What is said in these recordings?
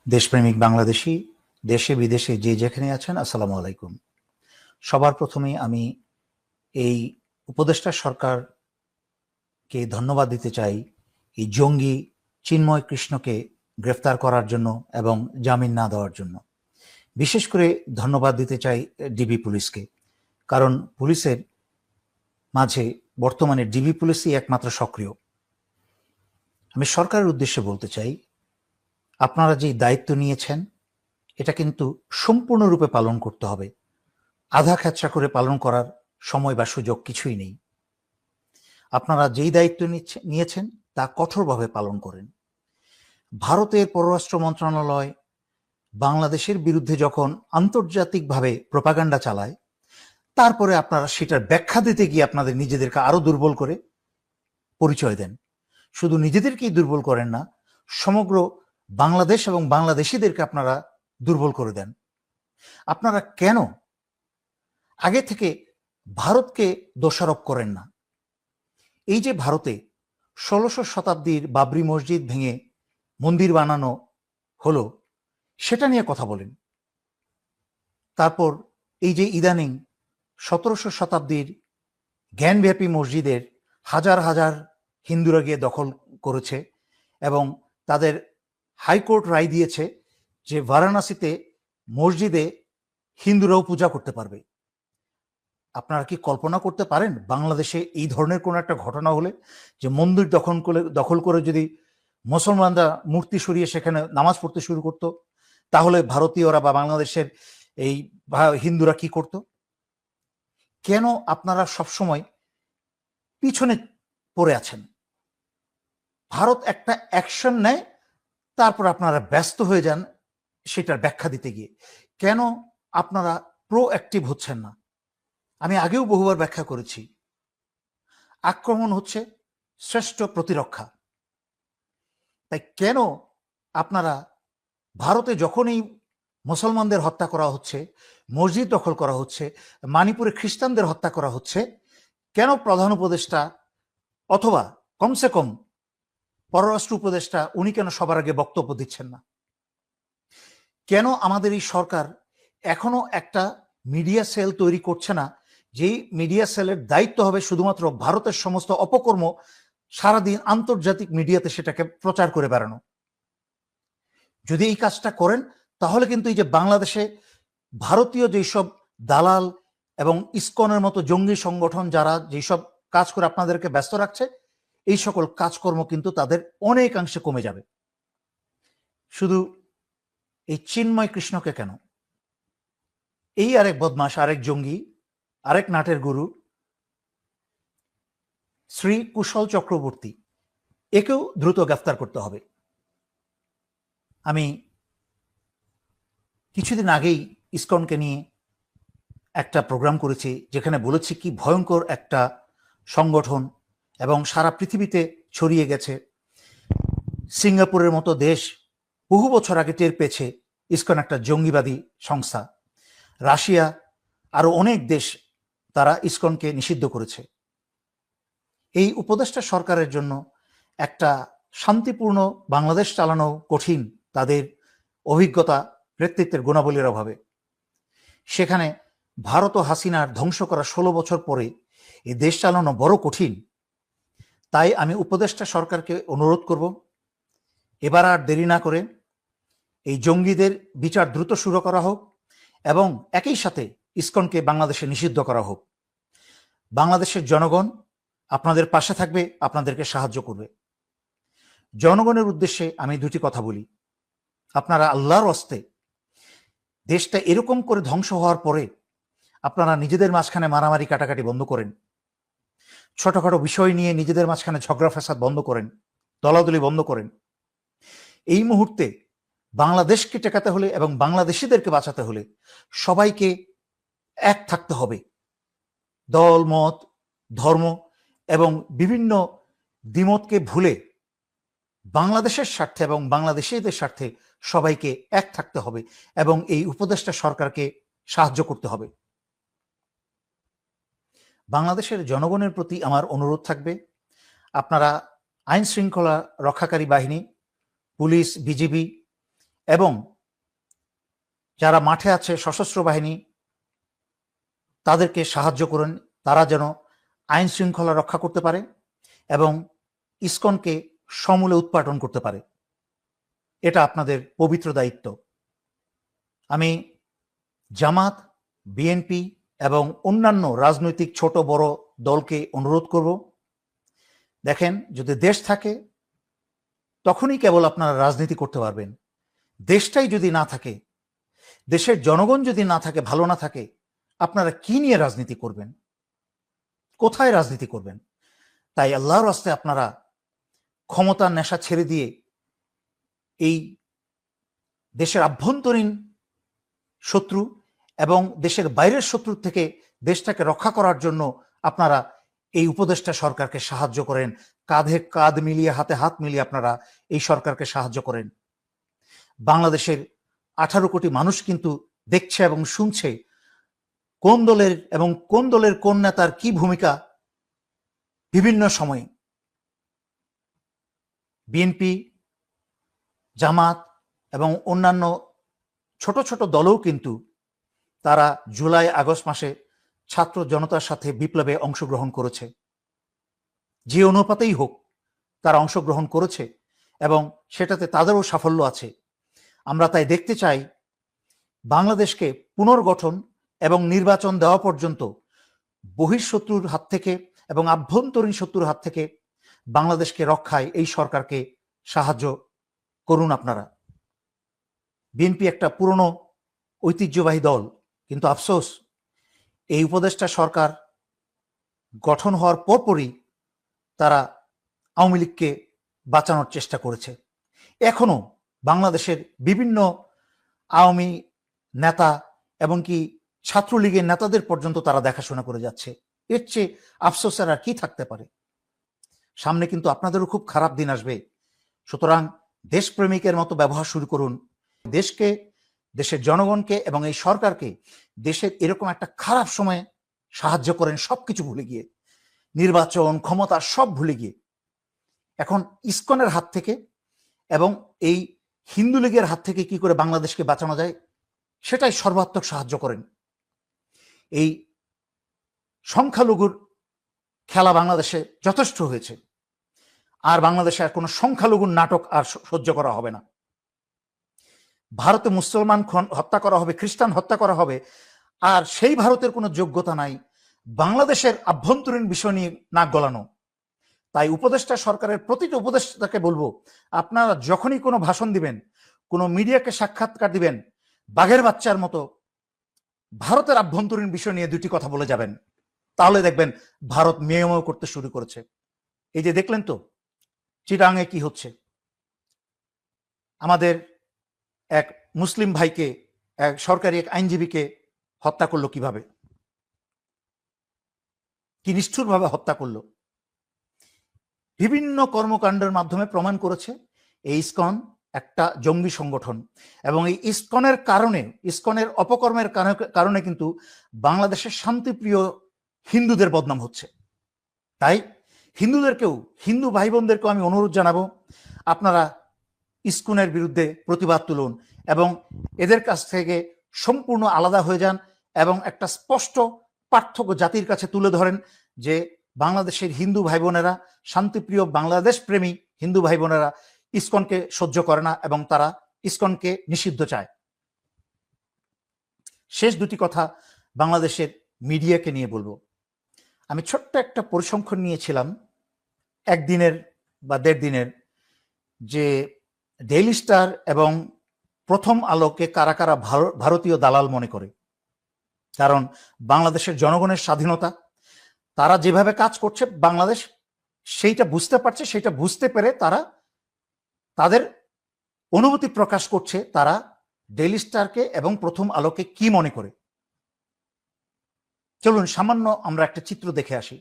দেশপ্রেমিক বাংলাদেশী দেশে বিদেশে যে যেখানে আছেন, আসসালামু আলাইকুম। সবার প্রথমে আমি এই উপদেষ্টা সরকারকে ধন্যবাদ দিতে চাই এই জঙ্গি চিন্ময় কৃষ্ণকে গ্রেফতার করার জন্য এবং জামিন না দেওয়ার জন্য। বিশেষ করে ধন্যবাদ দিতে চাই ডিবি পুলিশকে, কারণ পুলিশের মাঝে বর্তমানে ডিবি পুলিশই একমাত্র সক্রিয়। আমি সরকারের উদ্দেশ্যে বলতে চাই, আপনারা যে দায়িত্ব নিয়েছেন এটা কিন্তু সম্পূর্ণরূপে পালন করতে হবে। আধা খ্যাচড়া করে পালন করার সময় বা সুযোগ কিছুই নেই। আপনারা যেই দায়িত্ব নিয়েছেন তা কঠোরভাবে পালন করেন। ভারতের পররাষ্ট্র মন্ত্রণালয় বাংলাদেশের বিরুদ্ধে যখন আন্তর্জাতিকভাবে প্রোপাগান্ডা চালায়, তারপরে আপনারা সেটার ব্যাখ্যা দিতে গিয়ে আপনাদের নিজেদেরকে আরো দুর্বল করে পরিচয় দেন। শুধু নিজেদেরকেই দুর্বল করেন না, সমগ্র বাংলাদেশ এবং বাংলাদেশিদেরকে আপনারা দুর্বল করে দেন। আপনারা কেন আগে থেকে ভারতকে দোষারোপ করেন না? এই যে ভারতে 1600 শতাব্দীর বাবরি মসজিদ ভেঙে মন্দির বানানো হলো, সেটা নিয়ে কথা বলেন। তারপর এই যে ইদানিং 1700 শতাব্দীর জ্ঞানব্যাপী মসজিদের হাজার হাজার হিন্দুরা গিয়ে দখল করেছে এবং তাদের হাইকোর্ট রায় দিয়েছে যে বারাণসীতে মসজিদে হিন্দুরাও পূজা করতে পারবে। আপনারা কি কল্পনা করতে পারেন বাংলাদেশে এই ধরনের কোনো একটা ঘটনা হলে, যে মন্দির দখল করে যদি মুসলমানরা মূর্তি সরিয়ে সেখানে নামাজ পড়তে শুরু করত, তাহলে ভারতীয়রা বা বাংলাদেশের এই হিন্দুরা কি করত? কেন আপনারা সবসময় পিছনে পড়ে আছেন? ভারত একটা অ্যাকশন নেয়, তারপর আপনারা ব্যস্ত হয়ে যান সেটার ব্যাখ্যা দিতে গিয়ে। কেন আপনারা প্রোঅ্যাক্টিভ হচ্ছেন না? আমি আগেও বহুবার ব্যাখ্যা করেছি, আক্রমণ হচ্ছে শ্রেষ্ঠ প্রতিরক্ষা। তাই কেন আপনারা ভারতে যখনই মুসলমানদের হত্যা করা হচ্ছে, মসজিদ দখল করা হচ্ছে, মণিপুরে খ্রিস্টানদের হত্যা করা হচ্ছে, কেন প্রধান উপদেষ্টা অথবা কমসে কম পররাষ্ট্র উপদেষ্টা উনি কেন সবার আগে বক্তব্য দিচ্ছেন না? কেন আমাদের এই সরকার এখনো একটা মিডিয়া সেল তৈরি করছে না, যেই মিডিয়া সেলের দায়িত্ব হবে শুধুমাত্র ভারতের সমস্ত অপকর্ম সারাদিন আন্তর্জাতিক মিডিয়াতে সেটাকে প্রচার করে বেড়ানো? যদি এই কাজটা করেন, তাহলে কিন্তু এই যে বাংলাদেশে ভারতীয় যেসব দালাল এবং ইসকনের মতো জঙ্গি সংগঠন যারা যেসব কাজ করে আপনাদেরকে ব্যস্ত রাখছে, এই সকল কাজকর্ম কিন্তু তাদের অনেকাংশে কমে যাবে। শুধু এই চিন্ময় কৃষ্ণকে কেন, এই আরেক বদমাস, আরেক জঙ্গি, আরেক নাটের গুরু শ্রী কুশল চক্রবর্তী, একেও দ্রুত গ্রেফতার করতে হবে। আমি কিছুদিন আগেই ইসকনকে নিয়ে একটা প্রোগ্রাম করেছি, যেখানে বলেছি কি ভয়ঙ্কর একটা সংগঠন এবং সারা পৃথিবীতে ছড়িয়ে গেছে। সিঙ্গাপুরের মতো দেশ বহু বছর আগে টের পেয়েছে ইসকন একটা জঙ্গিবাদী সংস্থা। রাশিয়া আরো অনেক দেশ তারা ইসকনকে নিষিদ্ধ করেছে। এই উপদেষ্টা সরকারের জন্য একটা শান্তিপূর্ণ বাংলাদেশ চালানো কঠিন, তাদের অভিজ্ঞতা নেতৃত্বের গুণাবলীর অভাবে। সেখানে ভারত ও হাসিনার ধ্বংস করা 16 বছর পরে এই দেশ চালানো বড় কঠিন। তাই আমি উপদেষ্টা সরকারকে অনুরোধ করব, এবার আর দেরি না করে এই জঙ্গিদের বিচার দ্রুত শুরু করা হোক এবং একই সাথে ইসকনকে বাংলাদেশে নিষিদ্ধ করা হোক। বাংলাদেশের জনগণ আপনাদের পাশে থাকবে, আপনাদেরকে সাহায্য করবে। জনগণের উদ্দেশ্যে আমি দুটি কথা বলি। আপনারা আল্লাহর হস্তে দেশটা এরকম করে ধ্বংস হওয়ার পরে আপনারা নিজেদের মাঝখানে মারামারি কাটাকাটি বন্ধ করেন, ছোটখাটো বিষয় নিয়ে নিজেদের মাঝখানে ঝগড়া ফ্যাসাদ বন্ধ করেন, দলাদলি বন্ধ করেন। এই মুহূর্তে বাংলাদেশকে টেকাতে হলে এবং বাংলাদেশিদেরকে বাঁচাতে হলে সবাইকে এক থাকতে হবে। দল মত ধর্ম এবং বিভিন্ন দ্বিমতকে ভুলে বাংলাদেশের স্বার্থে এবং বাংলাদেশিদের স্বার্থে সবাইকে এক থাকতে হবে এবং এই উপদেষ্টা সরকারকে সাহায্য করতে হবে। বাংলাদেশের জনগণের প্রতি আমার অনুরোধ থাকবে, আপনারা আইন শৃঙ্খলা রক্ষাকারী বাহিনী, পুলিশ, বিজিবি এবং যারা মাঠে আছে সশস্ত্র বাহিনী তাদেরকে সাহায্য করেন, তারা যেন আইন শৃঙ্খলা রক্ষা করতে পারে এবং ইসকনকে সমূলে উৎপাটন করতে পারে। এটা আপনাদের পবিত্র দায়িত্ব। আমি জামাত, বিএনপি এবং অন্যান্য রাজনৈতিক ছোট বড় দলকে অনুরোধ করব, দেখেন, যদি দেশ থাকে তখনই কেবল আপনারা রাজনীতি করতে পারবেন। দেশটাই যদি না থাকে, দেশের জনগণ যদি না থাকে, ভালো না থাকে, আপনারা কি নিয়ে রাজনীতি করবেন? কোথায় রাজনীতি করবেন? তাই আল্লাহর রাস্তায় আপনারা ক্ষমতার নেশা ছেড়ে দিয়ে এই দেশের আভ্যন্তরীণ শত্রু এবং দেশের বাইরের শত্রুর থেকে দেশটাকে রক্ষা করার জন্য আপনারা এই উপদেষ্টা সরকারকে সাহায্য করেন। কাঁধে কাঁধ মিলিয়ে, হাতে হাত মিলিয়ে আপনারা এই সরকারকে সাহায্য করেন। বাংলাদেশের 18 কোটি মানুষ কিন্তু দেখছে এবং শুনছে কোন দলের কোন নেতার কি ভূমিকা বিভিন্ন সময়ে। বিএনপি, জামাত এবং অন্যান্য ছোট ছোট দলও কিন্তু তারা জুলাই আগস্ট মাসে ছাত্র জনতার সাথে বিপ্লবে অংশগ্রহণ করেছে। যে অনুপাতেই হোক তারা অংশগ্রহণ করেছে এবং সেটাতে তাদেরও সাফল্য আছে। আমরা তাই দেখতে চাই বাংলাদেশকে পুনর্গঠন এবং নির্বাচন দেওয়া পর্যন্ত বহিঃশত্রুর হাত থেকে এবং আভ্যন্তরীণ শত্রুর হাত থেকে বাংলাদেশকে রক্ষায় এই সরকারকে সাহায্য করুন আপনারা। বিএনপি একটা পুরনো ঐতিহ্যবাহী দল, কিন্তু আফসোস এই উপদেষ্টা সরকার গঠন হওয়ার পরপরই তারা আওয়ামী লীগকে বাঁচানোর চেষ্টা করেছে। এখনো বাংলাদেশের বিভিন্ন আওয়ামী নেতা এবং কি ছাত্রলীগের নেতাদের পর্যন্ত তারা দেখাশোনা করে যাচ্ছে। এর চেয়ে আফসোসের আর কি থাকতে পারে? সামনে কিন্তু আপনাদেরও খুব খারাপ দিন আসবে। সুতরাং দেশপ্রেমিকের মতো ব্যবহার শুরু করুন। দেশকে, দেশের জনগণকে এবং এই সরকারকে দেশের এরকম একটা খারাপ সময়ে সাহায্য করেন, সবকিছু ভুলে গিয়ে, নির্বাচন, ক্ষমতা সব ভুলে গিয়ে। এখন ইসকনের হাত থেকে এবং এই হিন্দু লীগের হাত থেকে কি করে বাংলাদেশকে বাঁচানো যায় সেটাই সর্বাত্মক সাহায্য করেন। এই সংখ্যালঘুর খেলা বাংলাদেশে যথেষ্ট হয়েছে। আর বাংলাদেশে আর কোনো সংখ্যালঘুর নাটক আর সহ্য করা হবে না। ভারতে মুসলমান হত্যা করা হবে, খ্রিস্টান হত্যা করা হবে, আর সেই ভারতের কোনো যোগ্যতা নাই বাংলাদেশের আভ্যন্তরীণ বিষয় নিয়ে নাক গলানো। তাই উপদেষ্টা সরকারের প্রতিটি উপদেষ্টাকে বলবো, আপনারা যখনই কোনো ভাষণ দিবেন, কোনো মিডিয়াকে সাক্ষাৎকার দিবেন, বাঘের বাচ্চার মতো ভারতের আভ্যন্তরীণ বিষয় নিয়ে দুটি কথা বলে যাবেন। তাহলে দেখবেন ভারত মেয়েমেয় করতে শুরু করেছে। এই যে দেখলেন তো চিটাঙে কি হচ্ছে, আমাদের এক মুসলিম ভাইকে এক সরকারি এক আইনজীবীকে হত্যা করলো কিভাবে, কি নিষ্ঠুরভাবে হত্যা করলো। বিভিন্ন কর্মকাণ্ডের মাধ্যমে প্রমাণ করেছে এই ইসকন একটা জঙ্গি সংগঠন এবং এই ইসকনের কারণে, ইসকনের অপকর্মের কারণে কিন্তু বাংলাদেশের শান্তিপ্রিয় হিন্দুদের বদনাম হচ্ছে। তাই হিন্দুদেরকেও, হিন্দু ভাই বোনদেরকেও আমি অনুরোধ জানাবো, আপনারা ইসকনের বিরুদ্ধে প্রতিবাদ তুলুন এবং এদের কাছ থেকে সম্পূর্ণ আলাদা হয়ে যান এবং একটা স্পষ্ট পার্থক্য জাতির কাছে তুলে ধরেন যে বাংলাদেশের হিন্দু ভাই বোনেরা, শান্তিপ্রিয় বাংলাদেশ প্রেমী হিন্দু ভাই বোনেরা ইসকনকে সহ্য করে না এবং তারা ইসকনকে নিষিদ্ধ চায়। শেষ দুটি কথা বাংলাদেশের মিডিয়াকে নিয়ে বলবো। আমি ছোট্ট একটা পরিসংখ্যান নিয়েছিলাম একদিনের বা 1.5 দিনের, যে ডেইলি স্টার এবং প্রথম আলোকে কারা কারা ভারতীয় দালাল মনে করে। কারণ বাংলাদেশের জনগণের স্বাধীনতা, তারা যেভাবে কাজ করছে বাংলাদেশ সেইটা বুঝতে পারছে, সেটা বুঝতে পেরে তারা তাদের অনুভূতি প্রকাশ করছে তারা ডেইলি স্টারকে এবং প্রথম আলোকে কি মনে করে। চলুন সামান্য আমরা একটা চিত্র দেখে আসি।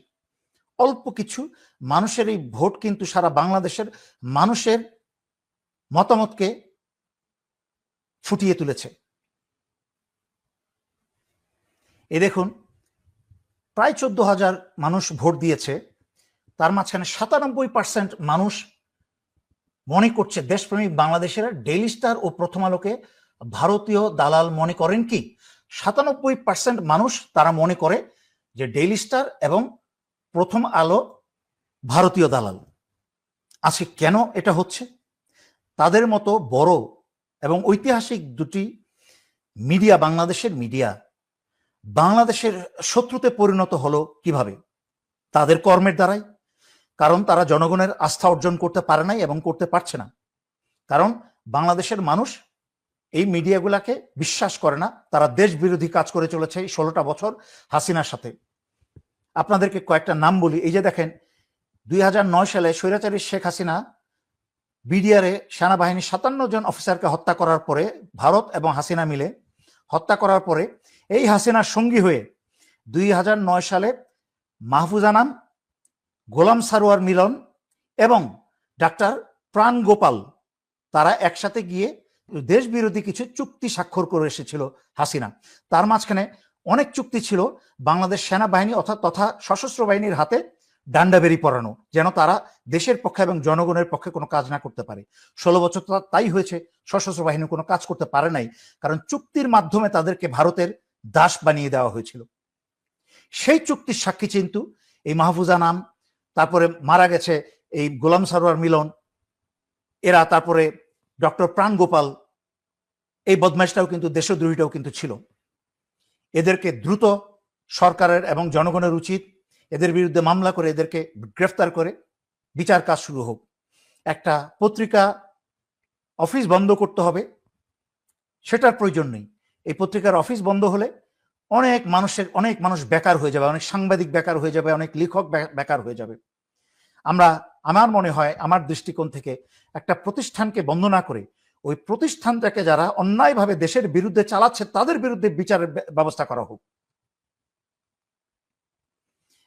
অল্প কিছু মানুষের এই ভোট কিন্তু সারা বাংলাদেশের মানুষের মতামতকে ফুটিয়ে তুলেছে। এ দেখুন, প্রায় 14,000 মানুষ ভোট দিয়েছে, তার মাঝখানে 97% মানুষ মনে করছে দেশপ্রেমিক বাংলাদেশেরা ডেইলি স্টার ও প্রথম আলোকে ভারতীয় দালাল মনে করেন কি? 97% মানুষ তারা মনে করে যে ডেইলি স্টার এবং প্রথম আলো ভারতীয় দালাল। আজকে কেন এটা হচ্ছে? তাদের মতো বড় এবং ঐতিহাসিক দুটি মিডিয়া, বাংলাদেশের মিডিয়া, বাংলাদেশের শত্রুতে পরিণত হলো কিভাবে? তাদের কর্মের দ্বারাই। কারণ তারা জনগণের আস্থা অর্জন করতে পারে নাই এবং করতে পারছে না। কারণ বাংলাদেশের মানুষ এই মিডিয়াগুলাকে বিশ্বাস করে না। তারা দেশ বিরোধী কাজ করে চলেছে এই 16টা বছর হাসিনার সাথে। আপনাদেরকে কয়েকটা নাম বলি। এই যে দেখেন, 2009 সালে স্বৈরাচারী শেখ হাসিনা বিডিআরে সেনাবাহিনীর 57 জন অফিসারকে হত্যা করার পরে, ভারত এবং হাসিনা মিলে হত্যা করার পরে, এই হাসিনার সঙ্গী হয়ে 2009 সালে মাহফুজা নাম, গোলাম সারোয়ার মিলন এবং ডাক্তার প্রাণ গোপাল তারা একসাথে গিয়ে দেশ বিরোধী কিছু চুক্তি স্বাক্ষর করে এসেছিল হাসিনা। তার মাঝখানে অনেক চুক্তি ছিল বাংলাদেশ সেনাবাহিনী তথা সশস্ত্র বাহিনীর হাতে ডান্ডাবেরি পরানো, যেন তারা দেশের পক্ষে এবং জনগণের পক্ষে কোনো কাজ না করতে পারে। 16 বছর তো তাই হয়েছে, সশস্ত্র বাহিনী কোনো কাজ করতে পারে নাই, কারণ চুক্তির মাধ্যমে তাদেরকে ভারতের দাস বানিয়ে দেওয়া হয়েছিল। সেই চুক্তির সাক্ষী কিন্তু এই মাহফুজা নাম, তারপরে মারা গেছে এই গোলাম সারোয়ার মিলন, এরা, তারপরে ডক্টর প্রাণ গোপাল, এই বদমাইশটাও কিন্তু দেশদ্রোহীটাও কিন্তু ছিল। এদেরকে দ্রুত সরকারের এবং জনগণের উচিত এদের বিরুদ্ধে মামলা করে এদেরকে গ্রেফতার করে বিচার কাজ শুরু হোক। একটা পত্রিকা অফিস বন্ধ করতে হবে, সেটার প্রয়োজন নেই। এই পত্রিকার অফিস বন্ধ হলে অনেক মানুষ বেকার হয়ে যাবে, অনেক সাংবাদিক বেকার হয়ে যাবে, অনেক লেখক বেকার হয়ে যাবে। আমার মনে হয়, আমার দৃষ্টিকোণ থেকে, একটা প্রতিষ্ঠানকে বন্ধ না করে ওই প্রতিষ্ঠানটাকে যারা অন্যায়ভাবে দেশের বিরুদ্ধে চালাচ্ছে তাদের বিরুদ্ধে বিচারের ব্যবস্থা করা হোক।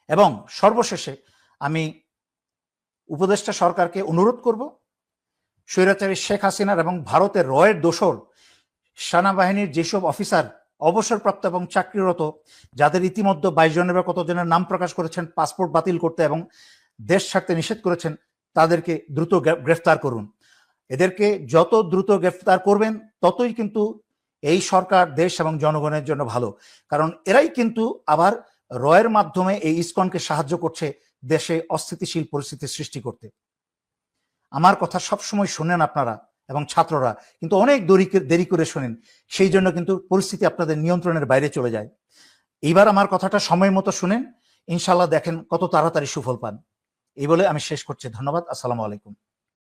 এবং সর্বশেষে আমি উপদেষ্টা সরকারকে অনুরোধ করব, স্বৈরাচারী শেখ হাসিনার এবং ভারতের রয়ের দোসর সেনাবাহিনীর যেসব অফিসার অবসরপ্রাপ্ত এবং চাকরিরত, যাদের ইতিমধ্যে 22 জনের বা কতজনের নাম প্রকাশ করেছেন পাসপোর্ট বাতিল করতে এবং দেশ ছাড়তে নিষেধ করেছেন, তাদেরকে দ্রুত গ্রেফতার করুন। এদেরকে যত দ্রুত গ্রেফতার করবেন ততই কিন্তু এই সরকার, দেশ এবং জনগণের জন্য ভালো। কারণ এরাই কিন্তু আবার রয়ের মাধ্যমে এই ইসকনকে সাহায্য করছে দেশে অস্থিতিশীল পরিস্থিতি সৃষ্টি করতে। আমার কথা সবসময় শোনেন আপনারা এবং ছাত্ররা, কিন্তু অনেক দেরি করে শোনেন, সেই জন্য কিন্তু পরিস্থিতি আপনাদের নিয়ন্ত্রণের বাইরে চলে যায়। এইবার আমার কথাটা সময় মতো শুনেন, ইনশাল্লাহ দেখেন কত তাড়াতাড়ি সুফল পান। এই বলে আমি শেষ করছি। ধন্যবাদ। আসসালামু আলাইকুম।